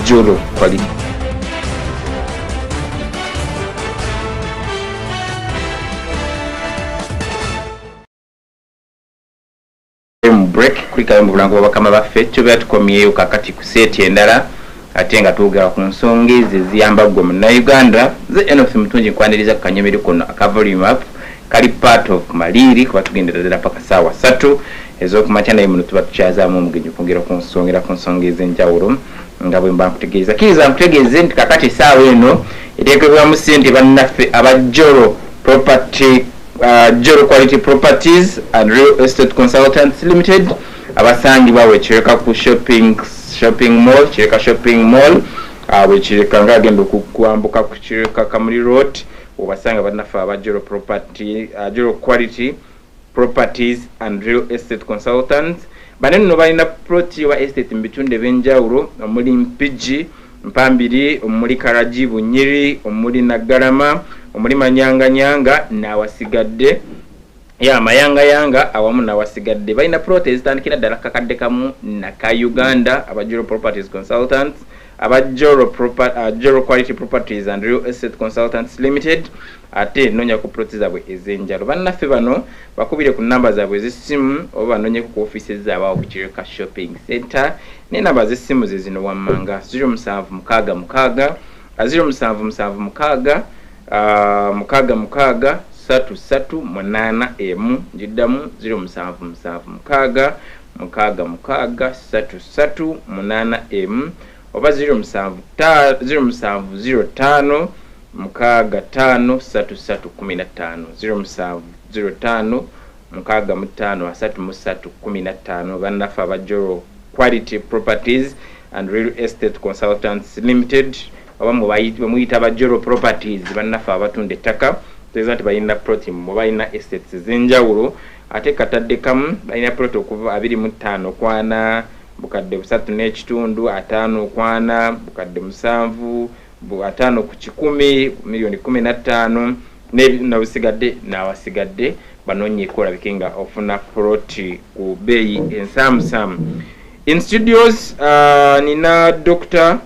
Joro quality. Break kwika mbulango babakama baffe tuba tukomyeyo kakati ku seti endala ate nga tuogera ku nsonga eziyamba gwe Munnayuganda ze Enoth Mutungi nkwaniriza kanyemere kono akavolume up kali part of maliri kuba tugenderera paka sawa 3 ez'okumakya naye muno tuba tukyazaamu omugenyi kwongera ku nsonga ez'enjawulo nga bwe mba nkutegeeza kiriza nkutegeeze nti kakati saawa eno eteekebwamu ssente bannaffe aba Joro property Joro Quality Properties and Real Estate Consultants Limited abasangibwa wekireka ku shopping mall wekireka nga agenda okukwambuka ku kireka Kamuli Road obasanga bannaffe aba Joro Quality Properties and Real Estate Consultants baneno balina ploti wa estate mbitunde benjawulo omuli Mpigi Mpambiri omuli Karaji Bunyiri omuli Nagalama omuli Manyanga n'awasigadde ya mayanga awamu n'awasigadde balina ploti ezitandikira ddala kakadde kamu naka Uganda aba Joro Properties Consultants aba Joro Quality Properties and Real Estate Consultants Limited ate nonya ku ploti zaabwe ez'enjalo bannaffe bano bakubire ku namba zaabwe ez'essimu oba banonye ku offices zaabwe ku Kireka Shopping Center ne namba z'essimu ze zino wammanga 0766 0776 mukaaga 33 njiddamu 0776 mukaaga 33 oba 0705 mukaaga 5 0705 mukaaga 5 bannaffe aba Joro Quality Properties and Real Estate Consultants Limited oba muyita aba Joro Properties bannaffe abatunda ettaka teza nti balina ploti mu balina estates ez'enjawulo ate katadde kamu balina ploti okuva 25 kwana bukadde 3 n'ekitundu 5 kwana bukadde 7 5 ku 10 milioni 15 n'awasigadde banonye ekola bikenga ofuna ploti ku beeyi ensamusamu. In studios nina Dr.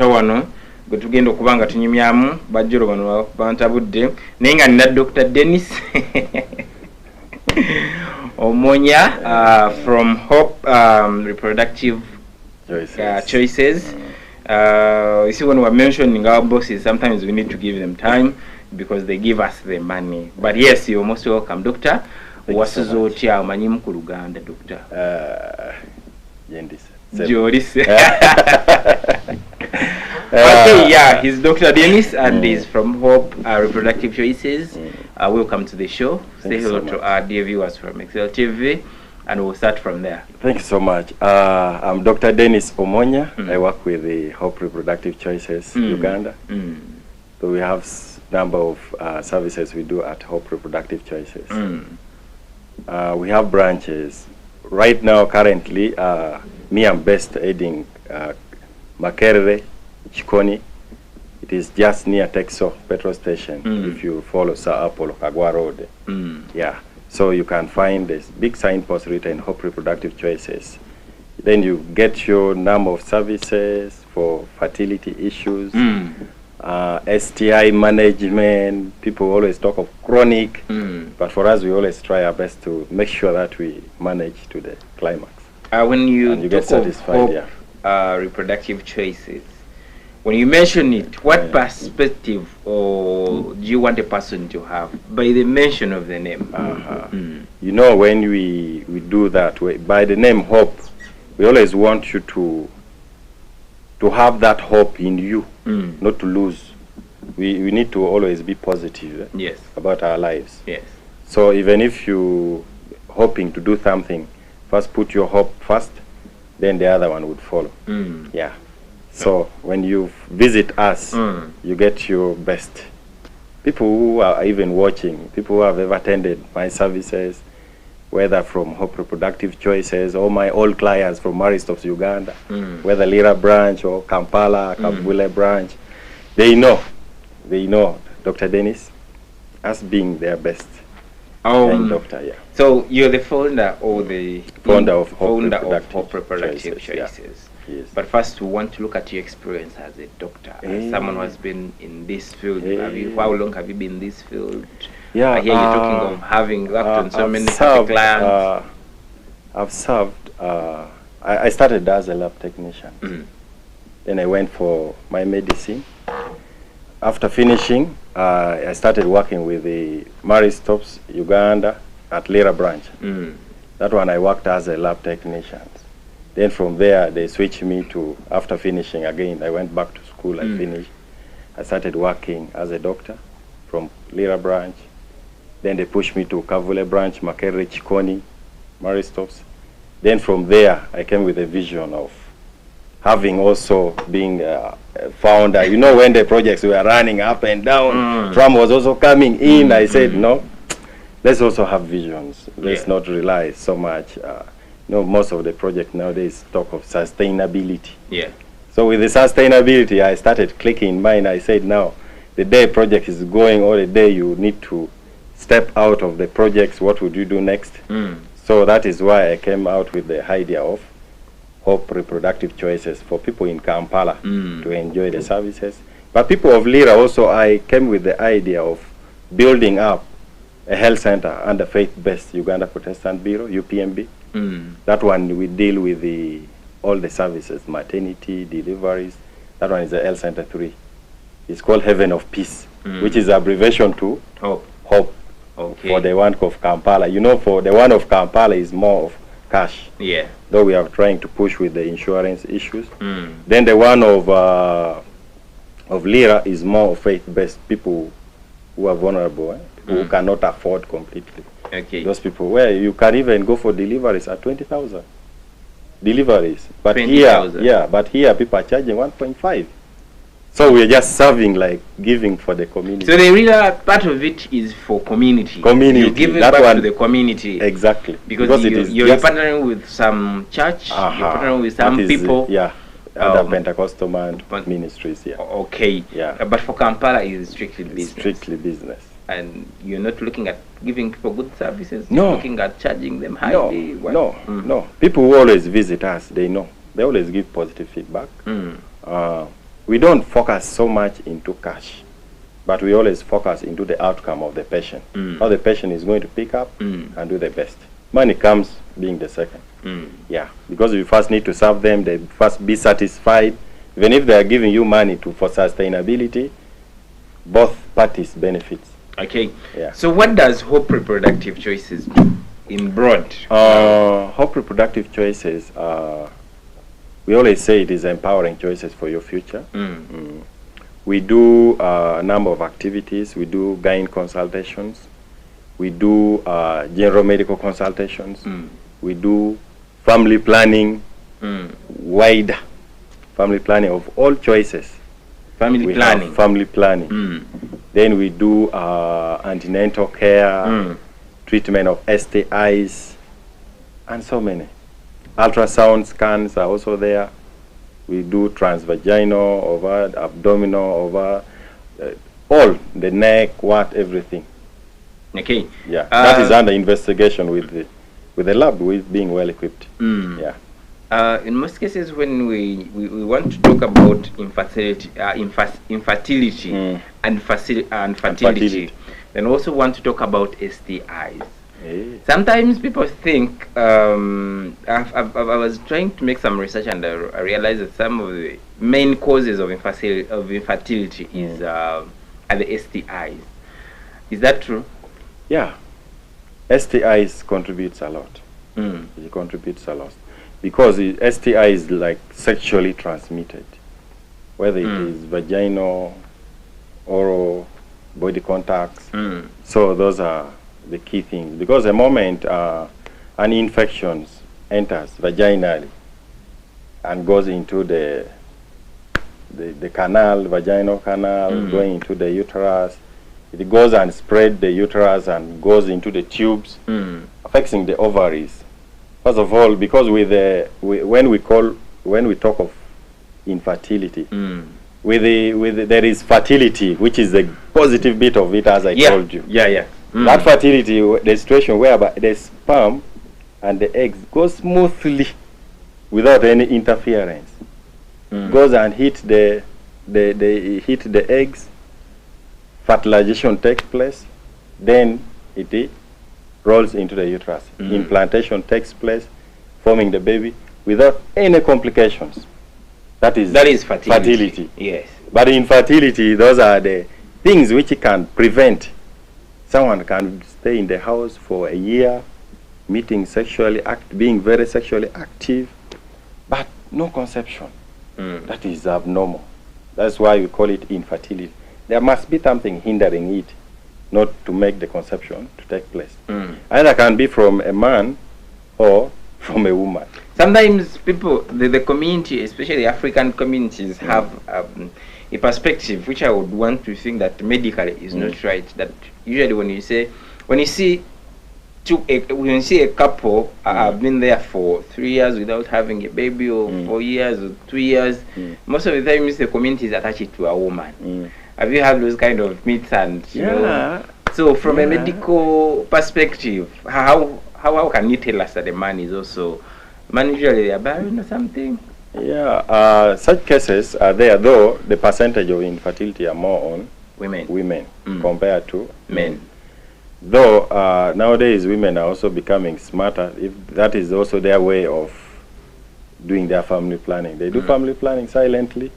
wano gwe tugenda okubanga tunyumyamu bajjoro bano bantabudde naye nga nina Dr. Dennis Omonya from Hope Reproductive Choices. You see, when we're mentioning our bosses, sometimes we need to give them time because they give us the money. But yes, you're most welcome, Doctor. Wasuzo tia omanyi mu Luganda, Doctor. Joris. Okay, yeah, he's Dr. Dennis and he's from Hope Reproductive Choices. Welcome to the show. Say hello to our dear viewers from Excel TV, and we'll start from there. Thank you so much. I'm Dr. Dennis Omonya. I work with the Hope Reproductive Choices Uganda. So we have number of services we do at Hope Reproductive Choices. We have branches. Right now, currently, me I'm based heading Makerere, Chikoni. It is just near Texo petrol station. If you follow Sir Apollo Kagwa Road. Yeah. So you can find this big signpost written Hope Reproductive Choices. Then you get your number of services for fertility issues, STI management. People always talk of chronic, but for us, we always try our best to make sure that we manage to the climax. When you get satisfied, Hope, Reproductive Choices, when you mention it, what perspective or do you want a person to have by the mention of the name? You know, when we do that, by the name Hope, we always want you to have that hope in you, not to lose. We need to always be positive about our lives. Yes. So even if you hoping to do something, first put your hope first, then the other one would follow. Yeah. So when you visit us, you get your best. People who are even watching, people who have ever attended my services, whether from Hope Reproductive Choices or my old clients from Maristops, Uganda, whether Lira branch or Kampala, Kabule branch, they know Dr. Dennis as being their best. Doctor, yeah. So you're the founder or the founder of Hope Reproductive Choices. Yes. But first, we want to look at your experience as a doctor, as someone who has been in this field. How long have you been in this field? Yeah, I hear you talking of having worked on so many happy clients. I've served. I started as a lab technician. Then I went for my medicine. After finishing, I started working with the Maristops Uganda at Lira branch. That one I worked as a lab technician. Then from there, they switched me to, after finishing again, I went back to school, I finished. I started working as a doctor from Lira branch. Then they pushed me to Kavule branch, Makerere, Chikoni, Maristops. Then from there, I came with a vision of having also being a founder. You know, when the projects were running up and down, Trump was also coming in. I said, no, let's also have visions. Let's not rely so much. Most of the project nowadays talk of sustainability. Yeah. So with the sustainability, I started clicking in mind. I said, now, the day project is going, or the day you need to step out of the projects, what would you do next? So that is why I came out with the idea of Hope Reproductive Choices for people in Kampala to enjoy the services. But people of Lira also, I came with the idea of building up a health center under faith-based Uganda Protestant Bureau, UPMB. That one we deal with all the services, maternity, deliveries. That one is the Health Center 3. It's called Heaven of Peace, which is abbreviation to Hope. Okay. For the one of Kampala. You know, for the one of Kampala is more of cash. Yeah. Though we are trying to push with the insurance issues. Then the one of Lira is more of faith-based, people who are vulnerable, who cannot afford completely. Okay. Those people where you can even go for deliveries at 20,000 deliveries, but 20, here, but here people are charging 1.5. So we're just serving, like giving for the community. So the real part of it is for community. You give it back to the community. Exactly. Because you're partnering with some church, you're partnering with some people. Other Pentecostal ministries. Yeah. Okay. Yeah. But for Kampala, it is strictly business. Strictly business. And you're not looking at giving people good services. No. You're looking at charging them highly. No. People who always visit us, they know. They always give positive feedback. We don't focus so much into cash, but we always focus into the outcome of the patient. How the patient is going to pick up and do the best. Money comes being the second. Yeah, because you first need to serve them, they first be satisfied. Even if they are giving you money for sustainability, both parties benefits. Okay. Yeah. So what does Hope Reproductive Choices do in broad? Hope Reproductive Choices, we always say it is empowering choices for your future. We do a number of activities. We do gyne consultations. We do general medical consultations. We do family planning, wide family planning of all choices. Family planning. Then we do antenatal care, treatment of STIs, and so many. Ultrasound scans are also there. We do transvaginal, over abdominal, over all the neck, everything. Okay. Yeah, that is under investigation with the lab, with being well equipped. Yeah. In most cases, when we want to talk about infertility and fertility, then also want to talk about STIs. Sometimes people think, I was trying to make some research and I realized that some of the main causes of infertility are the STIs. Is that true? Yeah. STIs contributes a lot. It contributes a lot. Because STI is like sexually transmitted. Whether it is vaginal, oral, body contacts. So those are the key things, because the moment an infection enters vaginally and goes into the canal, vaginal canal, going into the uterus, it goes and spread the uterus and goes into the tubes, affecting the ovaries. First of all, because when we talk of infertility, there is fertility, which is the positive bit of it, as I told you. That fertility, the situation whereby the sperm and the eggs go smoothly without any interference. goes and hit the eggs, fertilization takes place, then it rolls into the uterus. Implantation takes place, forming the baby without any complications. That is fertility. Yes. But infertility, those are the things which can prevent. Someone can stay in the house for a year, being very sexually active, but no conception. That is abnormal. That's why we call it infertility. There must be something hindering it, not to make the conception to take place. Either can be from a man or from a woman. Sometimes people, the community, especially African communities, have a perspective which I would want to think that medically is not right. That usually when you see a couple have been there for 3 years without having a baby, or 4 years or 2 years, most of the time the community is attached to a woman. Have you had those kind of myths? And you know, so from a medical perspective, how can you tell us that the man is also usually a barren or something? Yeah, such cases are there, though the percentage of infertility are more on women compared to men. Though nowadays women are also becoming smarter. If that is also their way of doing their family planning. They do family planning silently,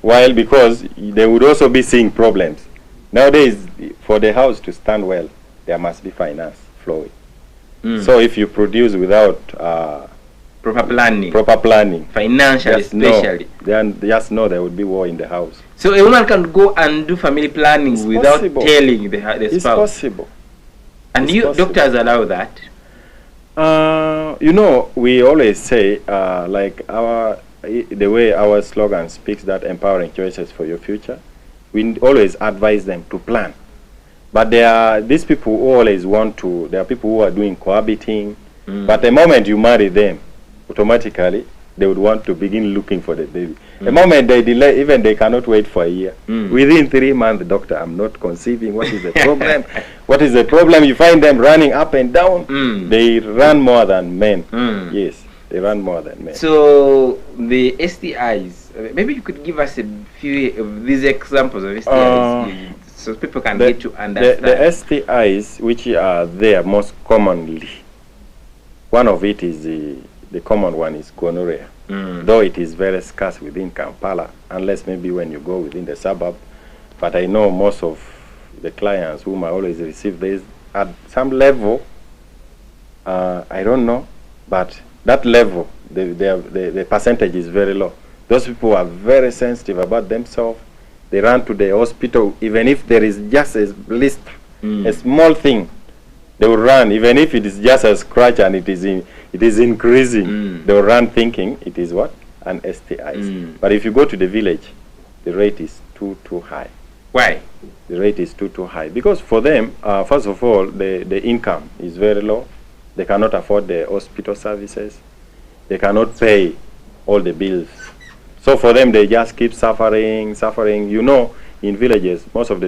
while because they would also be seeing problems. Nowadays, for the house to stand well, there must be finance flowing. So if you produce without proper planning, financially especially, then just know there would be war in the house. So a woman can go and do family planning without telling the spouse. It's possible. And doctors allow that? You know, we always say, like the way our slogan speaks, that empowering choices for your future, we always advise them to plan. But there are these people who always want to, there are people who are doing cohabiting, but the moment you marry them, automatically they would want to begin looking for the baby. The moment they delay, even they cannot wait for a year. Within 3 months, doctor, I'm not conceiving. What is the problem? What is the problem? You find them running up and down. They run more than men. Yes, they run more than men. So the STIs, maybe you could give us a few of these examples of STIs. So people can get to understand. The STIs which are there most commonly, one of it is the common one is gonorrhea. Though it is very scarce within Kampala, unless maybe when you go within the suburb. But I know most of the clients whom I always receive this at some level, I don't know, but that level, the percentage is very low. Those people are very sensitive about themselves. They run to the hospital, even if there is just a list, a small thing, they will run, even if it is just a scratch and it is increasing. They will run thinking it is what? An STI. But if you go to the village, the rate is too high. Why? The rate is too high because for them, first of all, the income is very low. They cannot afford the hospital services. They cannot pay all the bills. So for them, they just keep suffering. You know, in villages, most of the